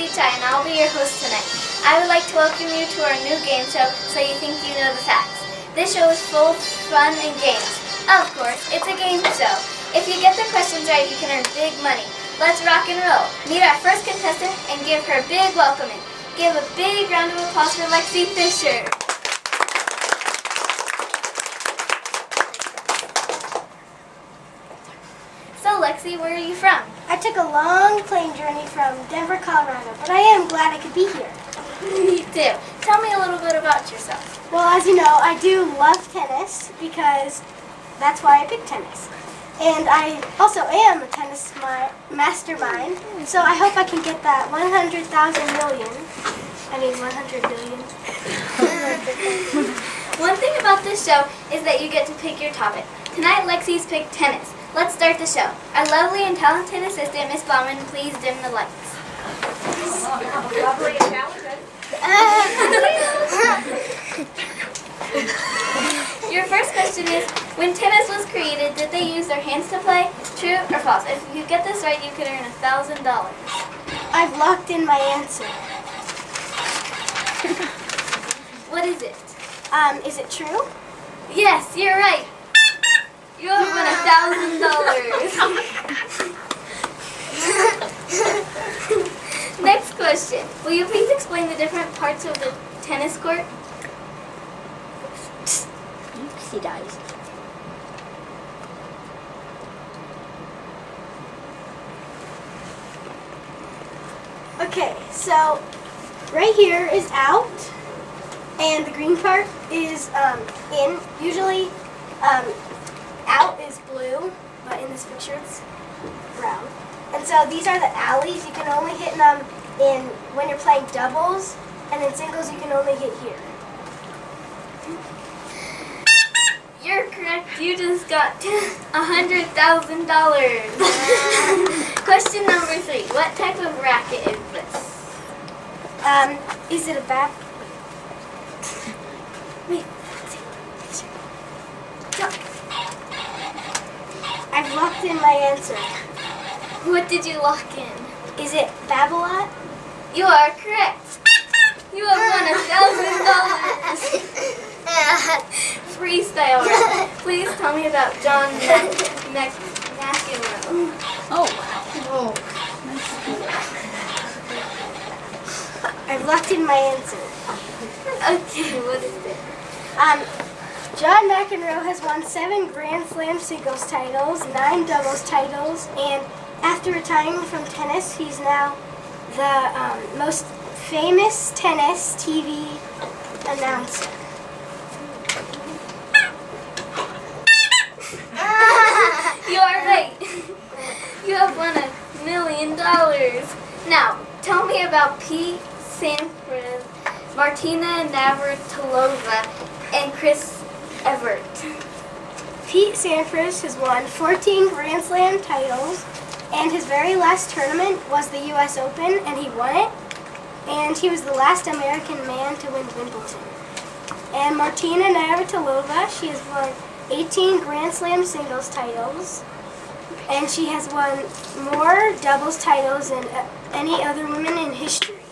Lexie and I'll be your host tonight. I would like to welcome you to our new game show, So You Think You Know the Facts. This show is full of fun and games. Of course, it's a game show. If you get the questions right, you can earn big money. Let's rock and roll. Meet our first contestant and give her a big welcoming. Give a big round of applause for Lexie Fisher. So Lexie, where are you from? I took a long plane journey from Denver, Colorado, but I am glad I could be here. Me too. Tell me a little bit about yourself. Well, as you know, I do love tennis because that's why I picked tennis. And I also am a tennis mastermind, so I hope I can get that 100,000 million. I mean 100 billion. One thing about this show is that you get to pick your topic. Tonight, Lexie's picked tennis. Let's start the show. Our lovely and talented assistant, Miss Bauman, please dim the lights. Lovely and talented. Your first question is, when tennis was created, did they use their hands to play? True or false? If you get this right, you could earn $1,000. I've locked in my answer. What is it? Is it true? Yes, you're right. You have won $1,000. Next question. Will you please explain the different parts of the tennis court? She dies. Okay, so right here is out, and the green part is in. Usually, out is blue, but in this picture it's brown. And so these are the alleys. You can only hit them in when you're playing doubles, and in singles you can only hit here. You're correct. You just got $100,000. Question number 3. What type of racket is this? Is it a bat? Wait. I've locked in my answer. What did you lock in? Is it Babolat? You are correct. You have won $1,000. Freestyle round. Please tell me about John McEnroe. Oh. I've locked in my answer. Okay, what is it? John McEnroe has won 7 Grand Slam singles titles, 9 doubles titles, and after retiring from tennis, he's now the most famous tennis TV announcer. You are right. You have won $1 million. Now, tell me about Pete Sampras, Martina Navratilova, and Chris Evert. Pete Sampras has won 14 Grand Slam titles, and his very last tournament was the U.S. Open, and he won it. And he was the last American man to win Wimbledon. And Martina Navratilova, she has won 18 Grand Slam singles titles, and she has won more doubles titles than any other woman in history.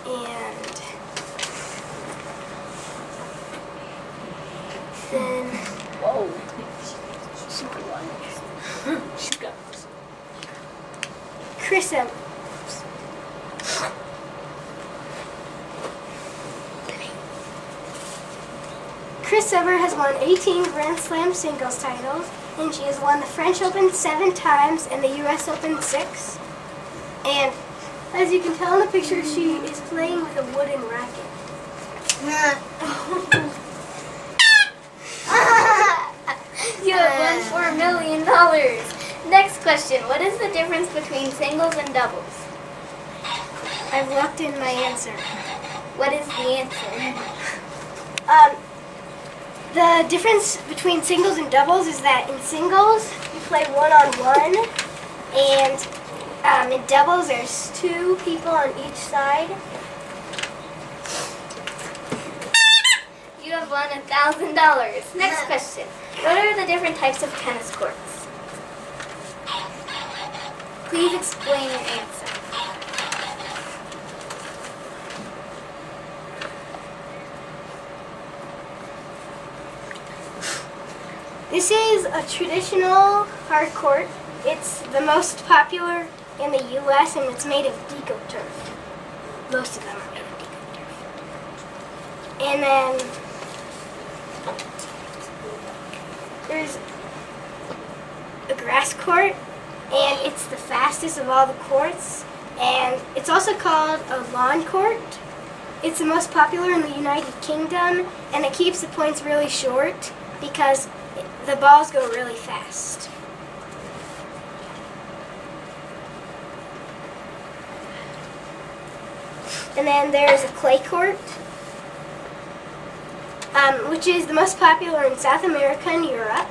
And then, Whoa. Super wise. She's got this. Chris Evert. Chris Evert has won 18 Grand Slam singles titles, and she has won the French Open 7 times and the U.S. Open 6. And as you can tell in the picture, she is playing with a wooden racket. You have won $4 million. Next question. What is the difference between singles and doubles? I've locked in my answer. What is the answer? The difference between singles and doubles is that in singles, you play one-on-one, and in doubles, there's 2 people on each side. You have won $1,000. Next question. What are the different types of tennis courts? Please explain your answer. This is a traditional hard court. It's the most popular in the U.S. and it's made of deco turf. Most of them are made of deco turf. And then there's a grass court, and it's the fastest of all the courts. And it's also called a lawn court. It's the most popular in the United Kingdom, and it keeps the points really short because the balls go really fast. And then there's a clay court, which is the most popular in South America and Europe.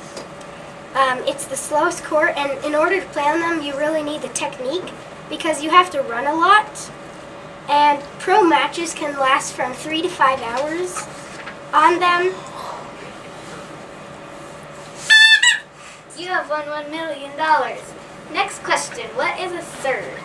It's the slowest court, and in order to play on them, you really need the technique because you have to run a lot. And pro matches can last from 3 to 5 hours on them. You have won $1 million. Next question, what is a serve?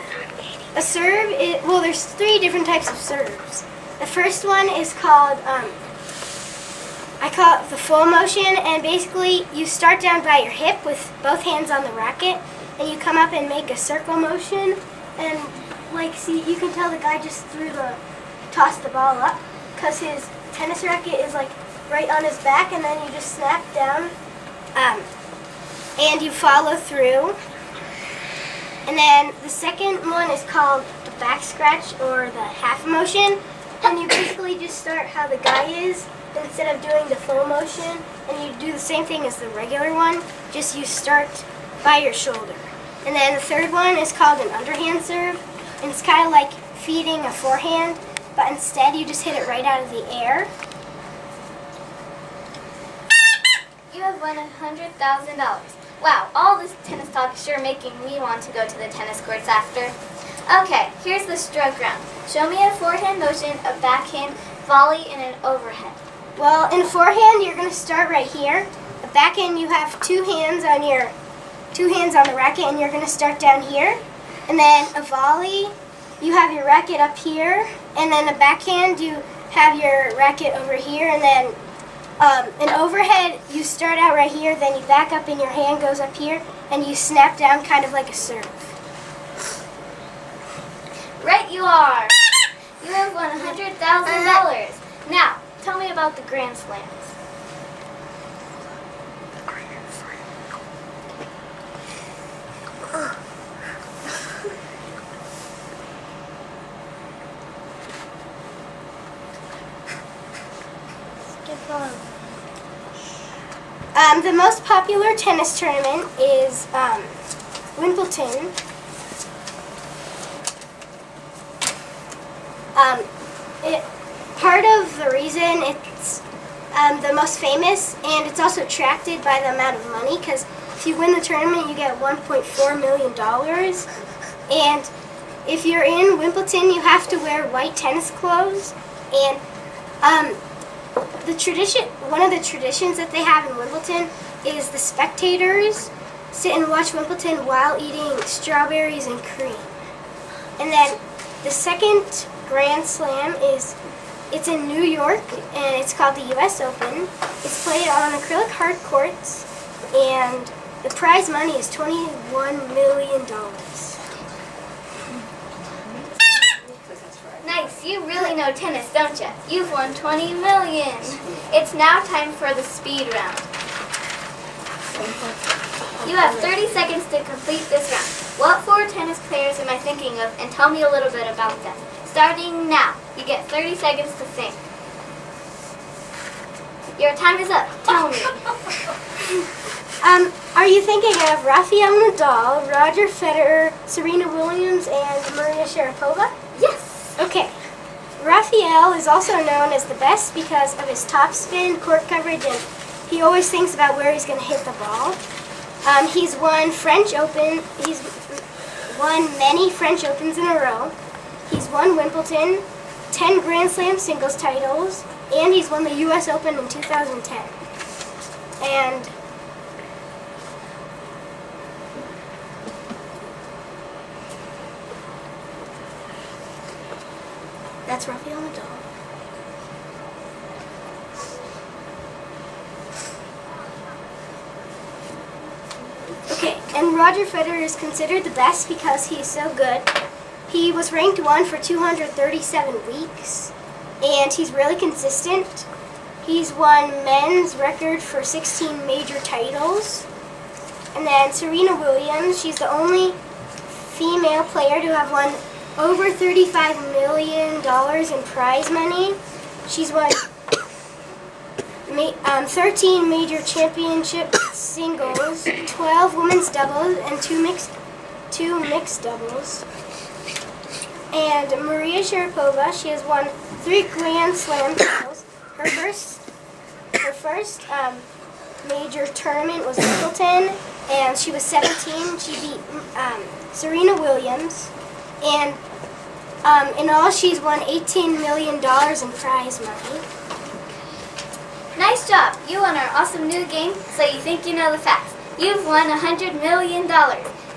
A serve is, well, there's 3 different types of serves. The first one is called, I call it the full motion, and basically you start down by your hip with both hands on the racket, and you come up and make a circle motion, and like, see, you can tell the guy just tossed the ball up, because his tennis racket is like right on his back, and then you just snap down, and you follow through. And then the second one is called the back scratch or the half motion, and you basically just start how the guy is instead of doing the full motion, and you do the same thing as the regular one, just you start by your shoulder. And then the third one is called an underhand serve, and it's kind of like feeding a forehand, but instead you just hit it right out of the air. You have won $100,000. Wow, all this tennis talk is sure making me want to go to the tennis courts after. Okay, here's the stroke round. Show me a forehand motion, a backhand, volley, and an overhead. Well, in forehand, you're going to start right here. A backhand, you have two hands on the racket, and you're going to start down here. And then a volley, you have your racket up here. And then a backhand, you have your racket over here. And then an overhead, you start out right here, then you back up and your hand goes up here, and you snap down kind of like a serve. Right you are! You have won $100,000. Now, tell me about the Grand Slams. The most popular tennis tournament is Wimbledon. Part of the reason it's the most famous, and it's also attracted by the amount of money, because if you win the tournament, you get $1.4 million. And if you're in Wimbledon, you have to wear white tennis clothes. And one of the traditions that they have in Wimbledon is the spectators sit and watch Wimbledon while eating strawberries and cream. And then the second Grand Slam it's in New York, and it's called the U.S. Open. It's played on acrylic hard courts, and the prize money is $21 million. Nice, you really know tennis, don't you? You've won $20 million. It's now time for the speed round. You have 30 seconds to complete this round. What 4 tennis players am I thinking of, and tell me a little bit about them. Starting now. You get 30 seconds to think. Your time is up. Tell me. Are you thinking of Rafael Nadal, Roger Federer, Serena Williams, and Maria Sharapova? Yes. Okay. Rafael is also known as the best because of his topspin, court coverage, and he always thinks about where he's going to hit the ball. He's won French Open. He's won many French Opens in a row. He's won Wimbledon, 10 Grand Slam singles titles, and he's won the U.S. Open in 2010. And that's Rafael Nadal. And Roger Federer is considered the best because he is so good. He was ranked 1 for 237 weeks, and he's really consistent. He's won men's record for 16 major titles. And then Serena Williams, she's the only female player to have won over $35 million in prize money. She's won 13 major championship singles, 12 women's doubles, and two mixed doubles. And Maria Sharapova, she has won 3 Grand Slam titles. Her first major tournament was Wimbledon, and she was 17. She beat Serena Williams, and in all, she's won $18 million in prize money. Nice job! You won our awesome new game, So You Think You Know the Facts. You've won $100 million.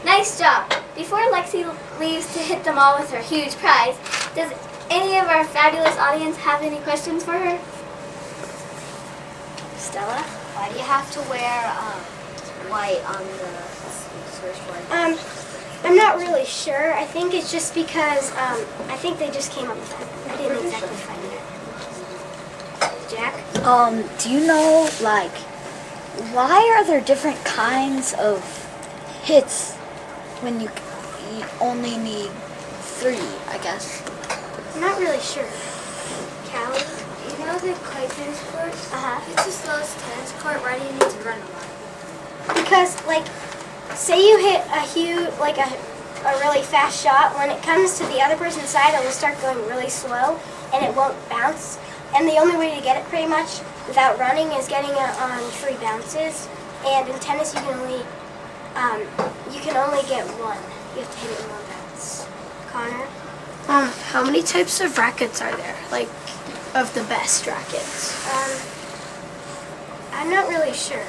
Nice job! Before Lexie leaves to hit them all with her huge prize, does any of our fabulous audience have any questions for her? Stella? Why do you have to wear white on the surfboard? I'm not really sure. I think it's just because I think they just came up with that. I didn't exactly find it. Jack? Do you know, like, why are there different kinds of hits when you only need 3, I guess? I'm not really sure. Callie? You know the clay tennis court? Uh-huh. It's the slowest tennis court. Why do you need to run a lot? Because, like, say you hit a huge, like a really fast shot, when it comes to the other person's side, it will start going really slow, and it won't bounce. And the only way to get it pretty much without running is getting it on 3 bounces. And in tennis, you can only get 1. You have to hit it in 1 bounce. Connor? How many types of rackets are there? Like, of the best rackets? I'm not really sure.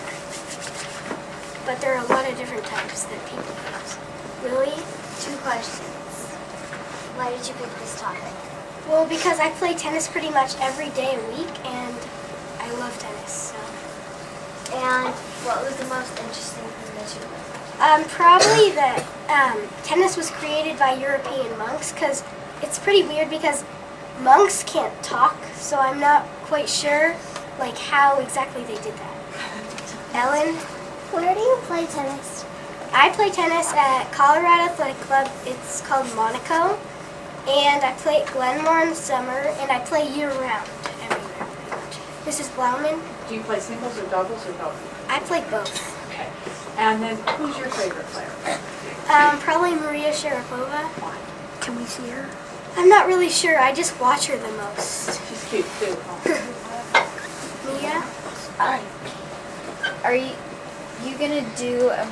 But there are a lot of different types that people use. Really? 2 questions. Why did you pick this topic? Well, because I play tennis pretty much every day a week, and I love tennis. So. And what was the most interesting thing that you learned? Probably that tennis was created by European monks, because it's pretty weird because monks can't talk, so I'm not quite sure like how exactly they did that. Ellen? Where do you play tennis? I play tennis at Colorado Athletic Club. It's called Monaco. And I play at Glenmore in the summer, and I play year-round, everywhere pretty much. Mrs. Blauman? Do you play singles or doubles or both? I play both. Okay. And then who's your favorite player? Probably Maria Sharapova. Can we see her? I'm not really sure. I just watch her the most. She's cute too. Mia? Are you gonna do a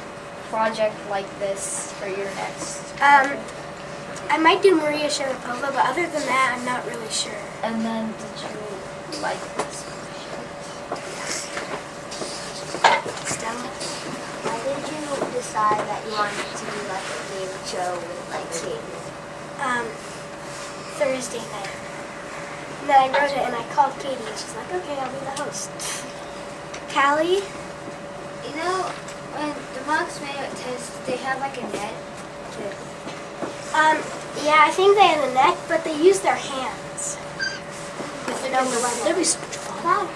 project like this for your next? I might do Maria Sharapova, but other than that, I'm not really sure. And then did you like this? Stella? Why did you decide that you wanted to do like a game show with like skating? Thursday night. And then I wrote it and I called Katie and she's like, okay, I'll be the host. Callie? You know, when the monks made it tennis, they have like a net. Yeah, I think they had a net, but they used their hands. That'd be so much fun.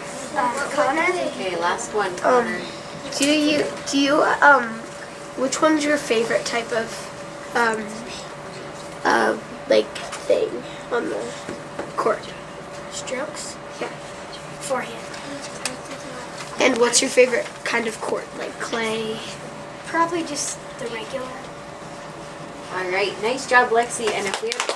Connor? Okay, last one, Connor. Which one's your favorite type of, like, thing on the court? Strokes? Yeah. Forehand. And what's your favorite kind of court? Like clay? Probably just the regular. All right, nice job, Lexie. And if we have